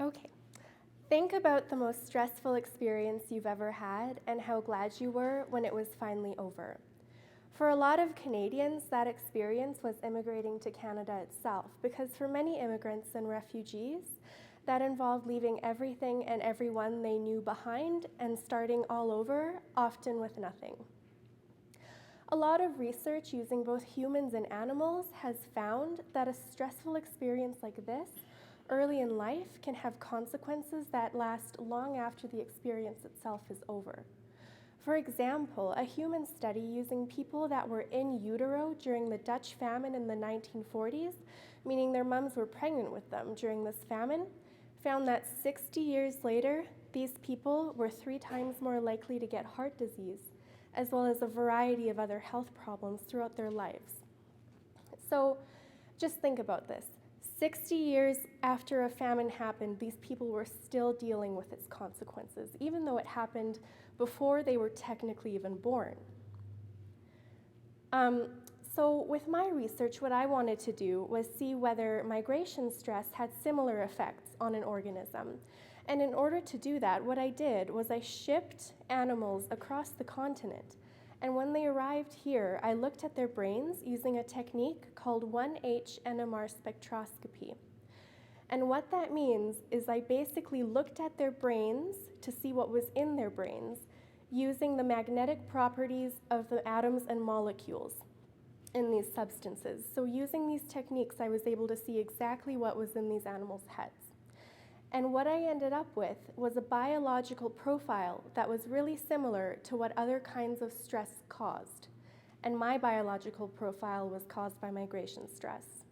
Okay. Think about the most stressful experience you've ever had and how glad you were when it was finally over. For a lot of Canadians, that experience was immigrating to Canada itself, because for many immigrants and refugees, that involved leaving everything and everyone they knew behind and starting all over, often with nothing. A lot of research using both humans and animals has found that a stressful experience like this early in life can have consequences that last long after the experience itself is over. For example, a human study using people that were in utero during the Dutch famine in the 1940s, meaning their moms were pregnant with them during this famine, found that 60 years later, these people were 3 times more likely to get heart disease, as well as a variety of other health problems throughout their lives. So just think about this. 60 years after a famine happened, these people were still dealing with its consequences, even though it happened before they were technically even born. So with my research, what I wanted to do was see whether migration stress had similar effects on an organism. And in order to do that, what I did was I shipped animals across the continent. And when they arrived here, I looked at their brains using a technique called 1H NMR spectroscopy. And what that means is I basically looked at their brains to see what was in their brains using the magnetic properties of the atoms and molecules in these substances. So using these techniques, I was able to see exactly what was in these animals' heads. And what I ended up with was a biological profile that was really similar to what other kinds of stress caused. And my biological profile was caused by migration stress.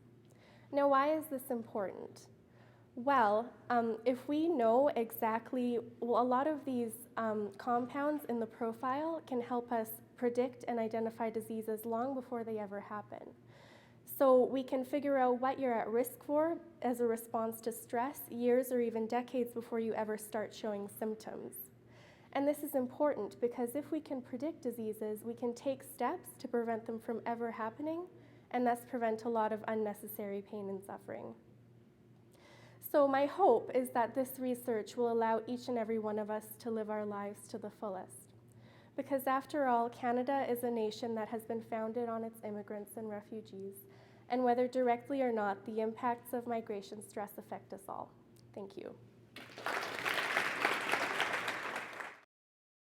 Now, why is this important? Well, if we know exactly, a lot of these compounds in the profile can help us predict and identify diseases long before they ever happen. So we can figure out what you're at risk for as a response to stress years or even decades before you ever start showing symptoms. And this is important because if we can predict diseases, we can take steps to prevent them from ever happening and thus prevent a lot of unnecessary pain and suffering. So my hope is that this research will allow each and every one of us to live our lives to the fullest. Because after all, Canada is a nation that has been founded on its immigrants and refugees. And whether directly or not, the impacts of migration stress affect us all. Thank you.